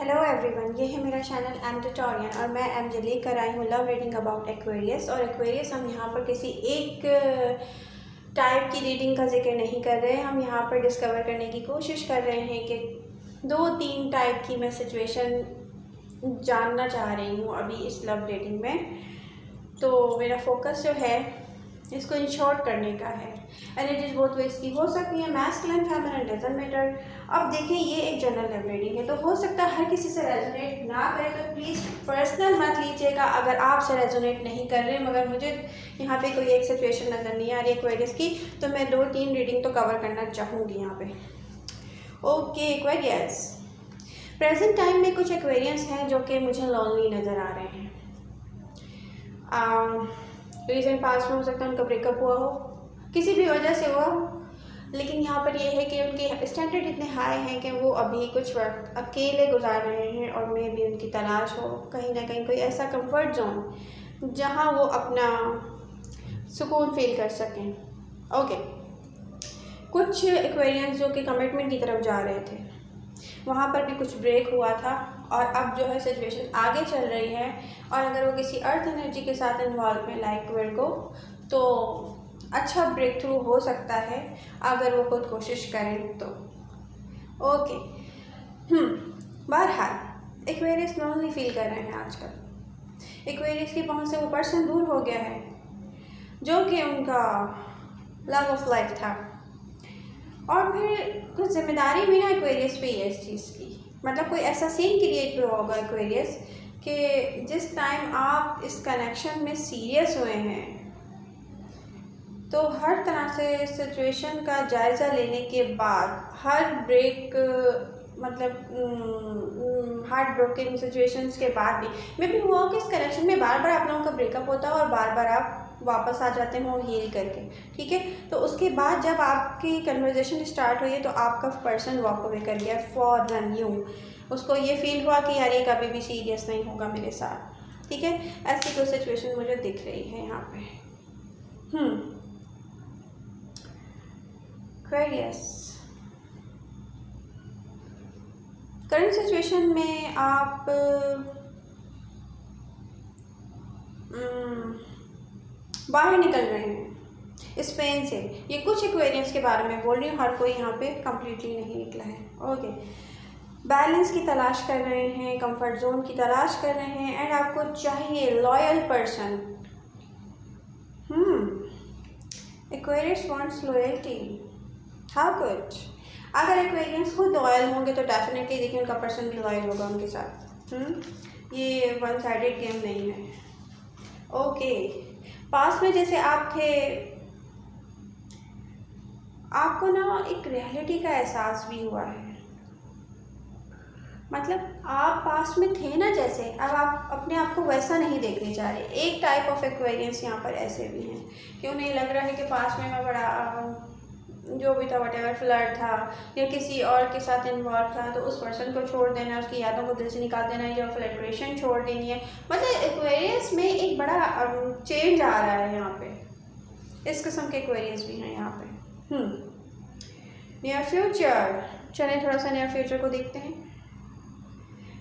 Hello everyone, ये है मेरा चैनल एम ट्यूटोरियल और मैं एम जे लेकर आई हूँ लव रीडिंग अबाउट एक्वेरियस। और एक्वेरियस हम यहाँ पर किसी एक टाइप की रीडिंग का जिक्र नहीं कर रहे हैं। हम यहाँ पर डिस्कवर करने की कोशिश कर रहे हैं कि 2-3 टाइप की मैं सिचुएशन जानना चाह रही हूँ अभी इस लव रीडिंग में। तो मेरा फोकस जो है इसको इन शॉर्ट करने का है। एनर्जीज बहुत वेज की हो सकती है, मैस्कुलिन फेमिनिन डजंट मैटर। अब देखें, ये एक जनरल लव रीडिंग है तो हो सकता है हर किसी से रेजोनेट ना करे, तो प्लीज़ पर्सनल मत लीजिएगा अगर आपसे रेजोनेट नहीं कर रहे। मगर मुझे यहाँ पे कोई एक सिचुएशन नज़र नहीं आ रही एक्वेरियस की, तो मैं 2-3 रीडिंग तो कवर करना चाहूँगी यहाँ पे। ओके एक्वेरियस, प्रेजेंट टाइम में कुछ एक्वेरियंस हैं जो कि मुझे लॉन्ली नज़र आ रहे हैं। रीजन पास्ट में हो सकता है उनका ब्रेकअप हुआ हो, किसी भी वजह से हुआ हो, लेकिन यहाँ पर ये है कि उनके स्टैंडर्ड इतने हाई हैं कि वो अभी कुछ वक्त अकेले गुजार रहे हैं और मे भी उनकी तलाश हो कहीं ना कहीं कोई ऐसा कंफर्ट जोन जहाँ वो अपना सुकून फील कर सकें। ओके, कुछ एक्वेरियंस जो कि कमिटमेंट की तरफ जा रहे थे, वहाँ पर भी कुछ ब्रेक हुआ था और अब जो है सिचुएशन आगे चल रही है। और अगर वो किसी अर्थ एनर्जी के साथ इन्वॉल्व है लाइक वर्गो, तो अच्छा ब्रेक थ्रू हो सकता है अगर वो खुद कोशिश करें तो। ओके, बहरहाल एक्वेरियस लॉन्ली फील कर रहे हैं आजकल। एक्वेरियस की पहुंच से वो पर्सन दूर हो गया है जो कि उनका लव ऑफ लाइफ था। और फिर कुछ जिम्मेदारी भी ना एक्वेरियस पे है इस चीज़ की। मतलब कोई ऐसा सीन क्रिएट हुआ होगा एक्वेरियस कि जिस टाइम आप इस कनेक्शन में सीरियस हुए हैं तो हर तरह से सिचुएशन का जायज़ा लेने के बाद हर ब्रेक मतलब हार्ट ब्रोकन सिचुएशंस के बाद भी मे हुआ कि इस कनेक्शन में बार बार आप लोगों का ब्रेकअप होता है और बार बार आप वापस आ जाते हैं हील करके, ठीक है। तो उसके बाद जब आपकी कन्वर्जेशन स्टार्ट हुई है तो आपका पर्सन वॉक अवे कर गया फॉरन। यूँ उसको ये फील हुआ कि यार ये कभी भी सीरियस नहीं होगा मेरे साथ, ठीक है। ऐसी कोई सिचुएशन मुझे दिख रही है यहाँ पे। एक्वेरियस, करंट सिचुएशन में आप बाहर निकल रहे हैं इस पेन से। ये कुछ एक्वेरियंस के बारे में बोल रही हूँ, हर कोई यहाँ पे कम्प्लीटली नहीं निकला है। ओके, बैलेंस की तलाश कर रहे हैं, कंफर्ट जोन की तलाश कर रहे हैं, एंड आपको चाहिए loyal person. Aquarius wants loyalty. How good. अगर एक्वेरियंस खुद लॉयल होंगे तो डेफिनेटली देखिए उनका पर्सन भी लॉयल होगा उनके साथ। ये वन साइडेड गेम नहीं है। ओके, पास में जैसे आप थे, आपको ना एक रियलिटी का एहसास भी हुआ है। मतलब आप पास में थे ना, जैसे अब आप अपने आप को वैसा नहीं देखने जा रहे। एक टाइप ऑफ एक्वेरियंस यहाँ पर ऐसे भी हैं कि उन्हें लग रहा है कि पास में मैं बड़ा जो भी था वटेवर फ्लर्ट था या किसी और के साथ इन्वॉल्व था, तो उस पर्सन को छोड़ देना, उसकी यादों को दिल से निकाल देना या फ्लट्रेशन छोड़ देनी है। मतलब एक्वेरियंस में एक बड़ा चेंज आ रहा है यहाँ पे। इस किस्म के एक्वेरियंस भी हैं यहाँ पे। नियर फ्यूचर, चलें थोड़ा सा नियर फ्यूचर को देखते हैं।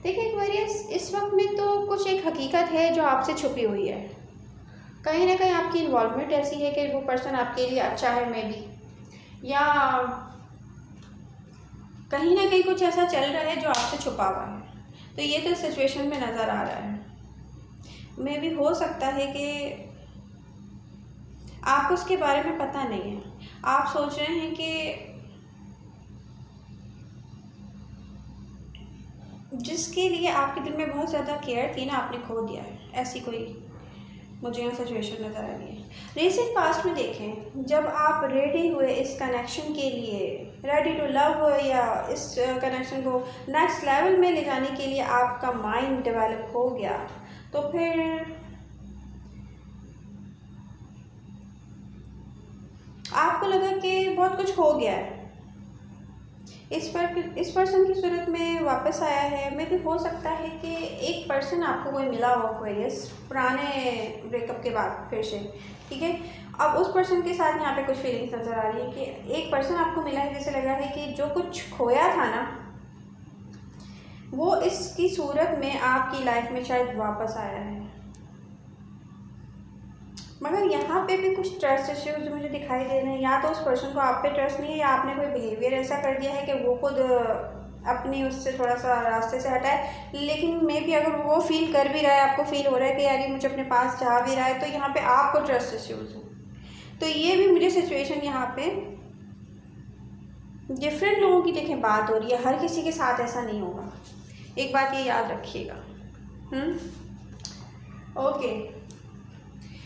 देखिए एक्वेरियस, इस वक्त में तो कुछ एक हकीकत है जो आपसे छुपी हुई है। कहीं ना कहीं आपकी इन्वॉल्वमेंट ऐसी है कि वो पर्सन आपके लिए अच्छा है मे बी, या कहीं ना कहीं कुछ ऐसा चल रहा है जो आपसे छुपा हुआ है। तो ये तो सिचुएशन में नज़र आ रहा है। मे भी हो सकता है कि आपको उसके बारे में पता नहीं है। आप सोच रहे हैं कि जिसके लिए आपके दिल में बहुत ज़्यादा केयर थी ना, आपने खो दिया है। ऐसी कोई मुझे यहाँ सिचुएशन नज़र आ रही है। रिसेंट पास्ट में देखें, जब आप रेडी हुए इस कनेक्शन के लिए, रेडी टू लव हुए या इस कनेक्शन को नेक्स्ट लेवल में ले जाने के लिए आपका माइंड डेवलप हो गया, तो फिर आपको लगा कि बहुत कुछ हो गया है। इस पर्सन की सूरत में वापस आया है। मे भी हो सकता है कि एक पर्सन आपको कोई मिला हो एक्वेरियस पुराने ब्रेकअप के बाद फिर से, ठीक है। अब उस पर्सन के साथ यहाँ पे कुछ फीलिंग्स नज़र आ रही है कि एक पर्सन आपको मिला है, जैसे लग रहा है कि जो कुछ खोया था ना वो इसकी सूरत में आपकी लाइफ में शायद वापस आया है, मगर यहाँ पे भी कुछ ट्रस्ट इश्यूज मुझे दिखाई दे रहे हैं। या तो उस पर्सन को आप पे ट्रस्ट नहीं है, या आपने कोई बिहेवियर ऐसा कर दिया है कि वो खुद अपनी उससे थोड़ा सा रास्ते से हटा है। लेकिन मे भी अगर वो फील कर भी रहा है, आपको फील हो रहा है कि यार ये मुझे अपने पास चाह भी रहा है, तो यहाँ पे आपको ट्रस्ट इश्यूज हो। तो ये भी मुझे सिचुएशन यहाँ पे डिफरेंट लोगों की देखें बात हो रही है, हर किसी के साथ ऐसा नहीं होगा, एक बात ये याद रखिएगा। ओके,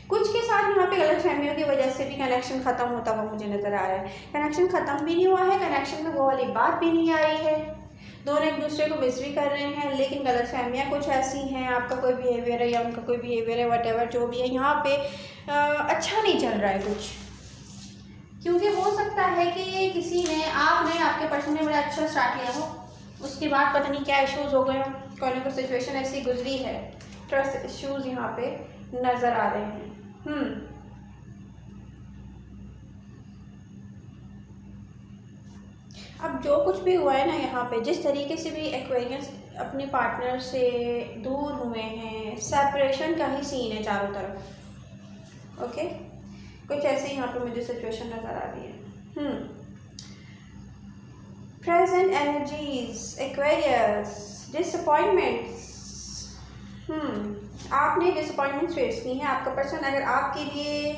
कुछ के साथ यहाँ पे गलतफहमियों की वजह से भी कनेक्शन ख़त्म होता हुआ मुझे नज़र आ रहा है। कनेक्शन ख़त्म भी नहीं हुआ है, कनेक्शन में वो वाली बात भी नहीं आ रही है, दोनों एक दूसरे को मिस भी कर रहे हैं, लेकिन गलतफहमियाँ कुछ ऐसी हैं, आपका कोई बिहेवियर है या उनका कोई बिहेवियर है, वटेवर जो भी है, यहाँ पे अच्छा नहीं चल रहा है कुछ। क्योंकि हो सकता है कि किसी ने, आपने, आपके पर्सन ने बड़ा अच्छा स्टार्ट लिया हो, उसके बाद पता नहीं क्या इश्यूज़ हो गए हो, कोई ना कोई सिचुएशन ऐसी गुजरी है, ट्रस्ट इश्यूज़ यहाँ पे नज़र आ रहे हैं। अब जो कुछ भी हुआ है ना यहाँ पे, जिस तरीके से भी एक्वेरियंस अपने पार्टनर से दूर हुए हैं, सेपरेशन का ही सीन है चारों तरफ। ओके, कुछ ऐसे यहाँ पे मुझे सिचुएशन नज़र आ रही है। Present energies Aquarius, disappointments. आपने डिसअपॉइंटमेंट फेस की हैं। आपका पर्सन अगर आपके लिए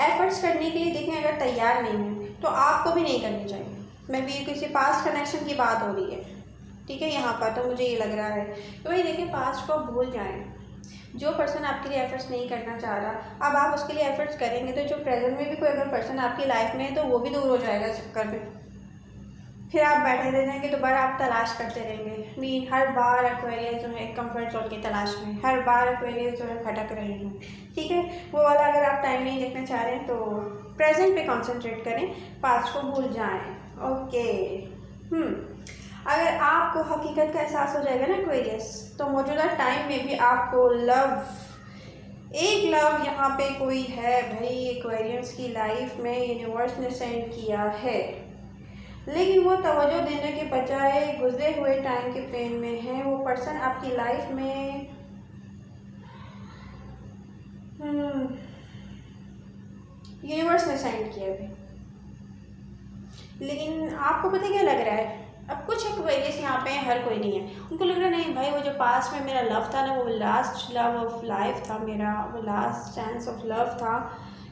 एफर्ट्स करने के लिए देखें अगर तैयार नहीं है, तो आपको भी नहीं करनी चाहिए। मैं भी किसी पास्ट कनेक्शन की बात हो रही है, ठीक है, यहाँ पर तो मुझे ये लग रहा है। तो वही देखें, पास्ट को भूल जाएं। जो पर्सन आपके लिए एफर्ट्स नहीं करना चाह रहा, अब आप उसके लिए एफर्ट्स करेंगे तो जो प्रेजेंट में भी कोई अगर पर्सन आपकी लाइफ में है तो वो भी दूर हो जाएगा चक्कर में। फिर आप बैठे रह जाएंगे, दोबारा आप तलाश करते रहेंगे। मीन हर बार एक्वेरियस जो है कंफर्ट जोन की तलाश में, हर बार एक्वेरियस जो है भटक रहे हैं, ठीक है। वो वाला अगर आप टाइम नहीं देखना चाह रहे हैं तो प्रेजेंट पे कंसंट्रेट करें, पास्ट को भूल जाएं। ओके, अगर आपको हकीकत का एहसास हो जाएगा ना एक्वेरियस, तो मौजूदा टाइम में भी आपको एक लव यहाँ पे कोई है भाई एक्वेरियस की लाइफ में, यूनिवर्स ने सेंड किया है, लेकिन वो तवज्जो देने के बजाय गुजरे हुए टाइम के पेन में है। वो पर्सन आपकी लाइफ में यूनिवर्स ने सेंड किया है, लेकिन आपको पता क्या लग रहा है, अब कुछ एक्वेरियस यहाँ पे हर कोई नहीं है, उनको लग रहा नहीं भाई वो जो पास्ट में मेरा लव था ना, वो लास्ट लव ऑफ लाइफ था मेरा, वो लास्ट चांस ऑफ लव था,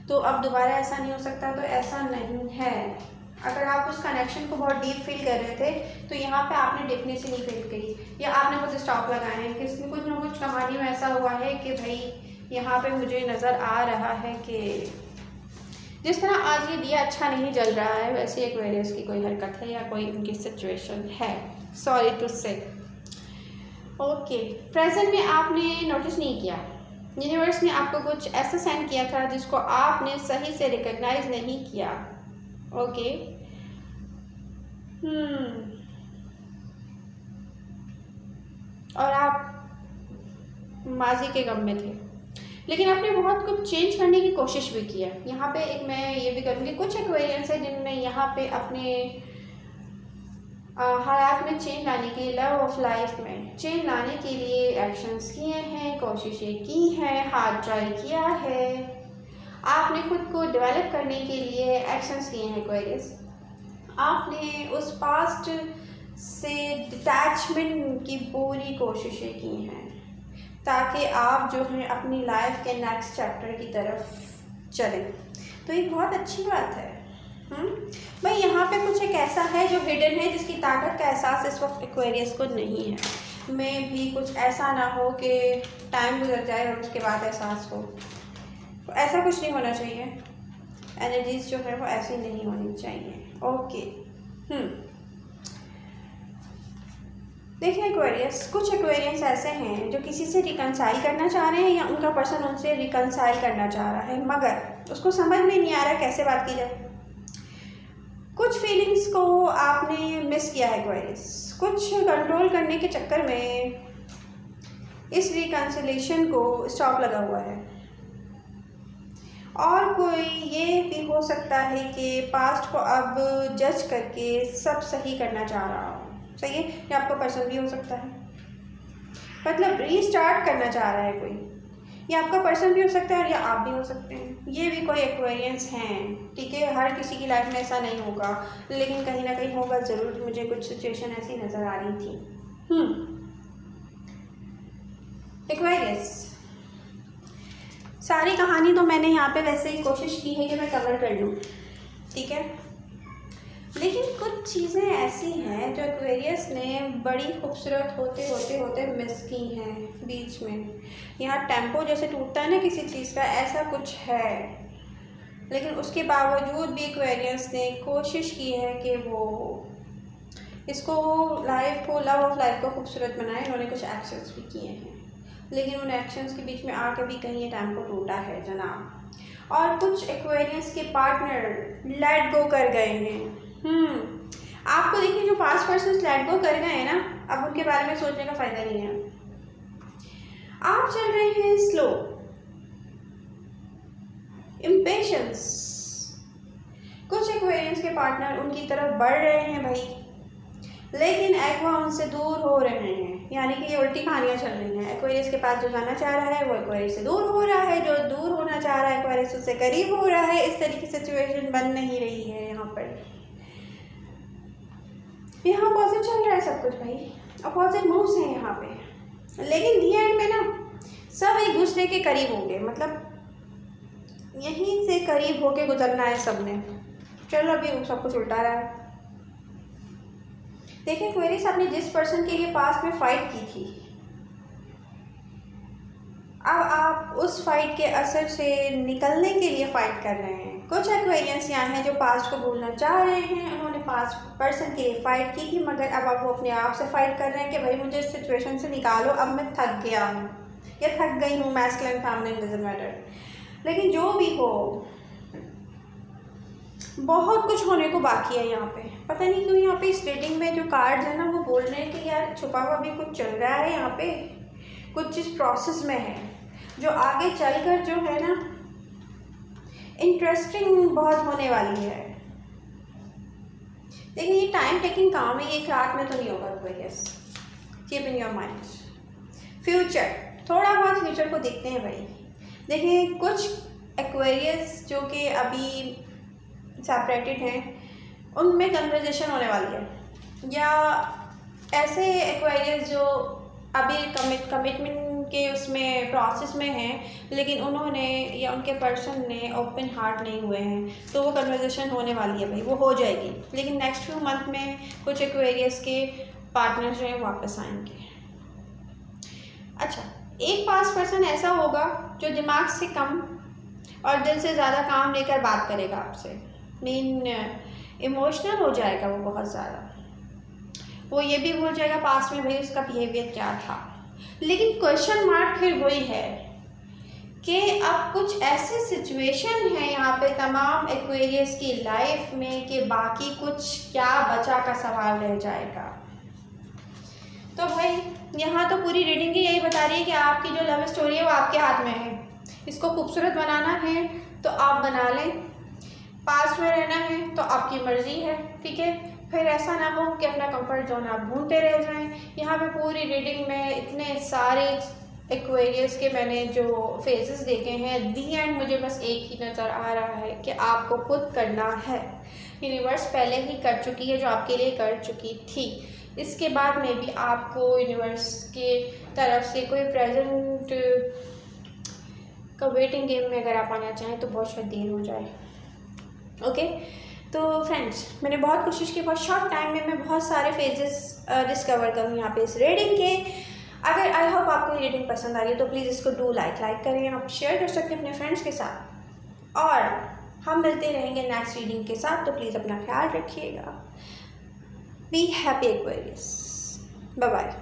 तो अब दोबारा ऐसा नहीं हो सकता। तो ऐसा नहीं है। अगर आप उस कनेक्शन को बहुत डीप फील कर रहे थे, तो यहाँ पे आपने डीपनेस ही नहीं फील करी, या आपने कुछ स्टॉप लगाए हैं, किसी कुछ ना कुछ कहानी में ऐसा हुआ है कि भाई यहाँ पे मुझे नज़र आ रहा है कि जिस तरह आज ये दिया अच्छा नहीं जल रहा है, वैसे एक्वेरियस की कोई हरकत है या कोई उनकी सिचुएशन है। सॉरी टू से। ओके, प्रेजेंट में आपने नोटिस नहीं किया, यूनिवर्स ने आपको कुछ ऐसा सेंड किया था जिसको आपने सही से रिकॉग्नाइज नहीं किया। ओके, और आप माजी के गम में थे, लेकिन आपने बहुत कुछ चेंज करने की कोशिश भी की है। यहाँ पे एक मैं ये भी करूँगी, कुछ एक्वेरियंस है जिनमें यहाँ पे अपने हालात में चेंज लाने के लिए, लव ऑफ लाइफ में चेंज लाने के लिए एक्शंस किए हैं, कोशिशें की हैं, हाथ ट्राई किया है, आपने खुद को डेवलप करने के लिए एक्शंस किए हैं एक्वेरियस। आपने उस पास्ट से डिटैचमेंट की पूरी कोशिशें की हैं ताकि आप जो है अपनी लाइफ के नेक्स्ट चैप्टर की तरफ चलें। तो ये बहुत अच्छी बात है। भाई यहाँ पे कुछ एक ऐसा है जो हिडन है, जिसकी ताकत का एहसास इस वक्त एक्वेरियस को नहीं है। मैं भी कुछ ऐसा ना हो कि टाइम गुजर जाए और उसके बाद एहसास हो, तो ऐसा कुछ नहीं होना चाहिए। एनर्जीज जो है वो ऐसी नहीं होनी चाहिए। ओके, देखिए एक्वेरियस, कुछ एक्वेरियंस ऐसे हैं जो किसी से रिकनसाइल करना चाह रहे हैं या उनका पर्सन उनसे रिकनसाइल करना चाह रहा है, मगर उसको समझ में नहीं आ रहा कैसे बात की जाए। कुछ फीलिंग्स को आपने मिस किया है एक्वेरियस, कुछ कंट्रोल करने के चक्कर में इस रिकन्सिलेशन को स्टॉप लगा हुआ है। और कोई ये भी हो सकता है कि पास्ट को अब जज करके सब सही करना चाह रहा हो। सही है, या आपका पर्सन भी हो सकता है, मतलब रीस्टार्ट करना चाह रहा है कोई, ये आपका पर्सन भी हो सकता है और या आप भी हो सकते हैं। ये भी कोई एक्वेरियंस हैं, ठीक है। हर किसी की लाइफ में ऐसा नहीं होगा, लेकिन कहीं ना कहीं होगा ज़रूर। मुझे कुछ सिचुएशन ऐसी नज़र आ रही थी। एक्वेरियस, सारी कहानी तो मैंने यहाँ पे वैसे ही कोशिश की है कि मैं कवर कर लूँ, ठीक है, लेकिन कुछ चीज़ें ऐसी हैं जो एक्वेरियस ने बड़ी खूबसूरत होते होते होते मिस की हैं बीच में। यहाँ टेम्पो जैसे टूटता है ना किसी चीज़ का, ऐसा कुछ है, लेकिन उसके बावजूद भी एक्वेरियस ने कोशिश की है कि वो इसको लाइफ को, लव ऑफ लाइफ को खूबसूरत बनाए। उन्होंने कुछ एक्शंस भी किए हैं, लेकिन उन एक्शंस के बीच में आके भी कहीं ये टेम्पो टूटा है जनाब। और कुछ एक्वेरियस के पार्टनर लेट गो कर गए हैं। आपको देखिए, जो 5% लेट गो कर गए हैं ना, अब उनके बारे में सोचने का फ़ायदा नहीं है। आप चल रहे हैं स्लो, इम्पेशंस। कुछ एक्वेरियंस के पार्टनर उनकी तरफ बढ़ रहे हैं भाई, लेकिन एक्वा उनसे दूर हो रहे हैं, यानी कि ये उल्टी कहानियाँ चल रही हैं। एक्वेरियस के पास जो जाना चाह रहा है वो एक्वेरियस से दूर हो रहा है, जो दूर होना चाह रहा है एक्वेरियस उससे करीब हो रहा है। इस तरीके से सिचुएशन बन नहीं रही है। यहाँ अपोजिट चल रहा है सब कुछ भाई, अपोजिट मूव्स हैं यहाँ पे, लेकिन दी एंड में ना सब एक दूसरे के करीब होंगे, मतलब यहीं से करीब होके गुजरना है सबने। चलो अभी सब कुछ उल्टा रहा है। देखिए एक्वेरियस आपने जिस पर्सन के लिए पास्ट में फाइट की थी, अब आप उस फाइट के असर से निकलने के लिए फाइट कर रहे हैं। कुछ एक्वेरियंस यहाँ हैं जो पास्ट को भूलना चाह रहे हैं, उन्होंने पास्ट पर्सन के लिए फाइट की थी, मगर अब वो अपने आप से फाइट कर रहे हैं कि भाई मुझे इस सिचुएशन से निकालो, अब मैं थक गया हूँ या थक गई हूँ। मैस्कुलिन फेमिनिन डजंट मैटर, लेकिन जो भी हो बहुत कुछ होने को बाकी है यहाँ पे। पता नहीं क्यों यहाँ पे इस रीडिंग में जो कार्ड्स है ना वो बोल रहे हैं कि यार छुपा हुआ भी कुछ चल रहा है यहाँ पे, कुछ चीज़ प्रोसेस में है जो आगे चलकर जो है ना इंटरेस्टिंग बहुत होने वाली है। देखिए ये टाइम टेकिंग काम है, ये एक रात में तो नहीं होगा Aquarius. Keep in your mind. Future, थोड़ा बहुत फ्यूचर को देखते हैं भाई। देखिए कुछ एक्वेरियस जो कि अभी सेपरेटेड हैं उनमें कन्वर्जेशन होने वाली है, या ऐसे एक्वेरियस जो अभी कमिटमेंट के उसमें प्रोसेस में हैं, लेकिन उन्होंने या उनके पर्सन ने ओपन हार्ट नहीं हुए हैं, तो वो कन्वर्जेशन होने वाली है भाई, वो हो जाएगी। लेकिन नेक्स्ट फ्यू मंथ में कुछ एक्वेरियस के पार्टनर्स जो हैं वापस आएंगे। अच्छा, एक पास पर्सन ऐसा होगा जो दिमाग से कम और दिल से ज़्यादा काम लेकर बात करेगा आपसे, मीन इमोशनल हो जाएगा वो बहुत ज़्यादा। वो ये भी भूल जाएगा पास्ट में भाई उसका बिहेवियर क्या था। लेकिन क्वेश्चन मार्क फिर वही है कि अब कुछ ऐसे सिचुएशन है यहाँ पे तमाम एक्वेरियस की लाइफ में कि बाकी कुछ क्या बचा का सवाल रह जाएगा। तो भाई यहाँ तो पूरी रीडिंग ही यही बता रही है कि आपकी जो लव स्टोरी है वो आपके हाथ में है। इसको खूबसूरत बनाना है तो आप बना लें, पास्ट में रहना है तो आपकी मर्ज़ी है, ठीक है। फिर ऐसा ना हो कि अपना कंफर्ट जोन आप ढूंढते रह जाएं। यहाँ पे पूरी रीडिंग में इतने सारे एक्वेरियस के मैंने जो फेजेस देखे हैं, दी एंड मुझे बस एक ही नज़र आ रहा है कि आपको खुद करना है। यूनिवर्स पहले ही कर चुकी है जो आपके लिए कर चुकी थी। इसके बाद में भी आपको यूनिवर्स के तरफ से कोई प्रेजेंट का वेटिंग गेम में अगर आप आना चाहें तो बहुत शायद देर हो जाए। ओके, तो फ्रेंड्स मैंने बहुत कोशिश की, बहुत शॉर्ट टाइम में मैं बहुत सारे फेजेस डिस्कवर करूँ यहाँ पे इस रीडिंग के। अगर आई होप आपको ये रीडिंग पसंद आ रही है तो प्लीज़ इसको डू लाइक करें, आप शेयर कर सकते हैं अपने फ्रेंड्स के साथ, और हम मिलते रहेंगे नेक्स्ट रीडिंग के साथ। तो प्लीज़ अपना ख्याल रखिएगा। Be happy Aquarius, bye bye.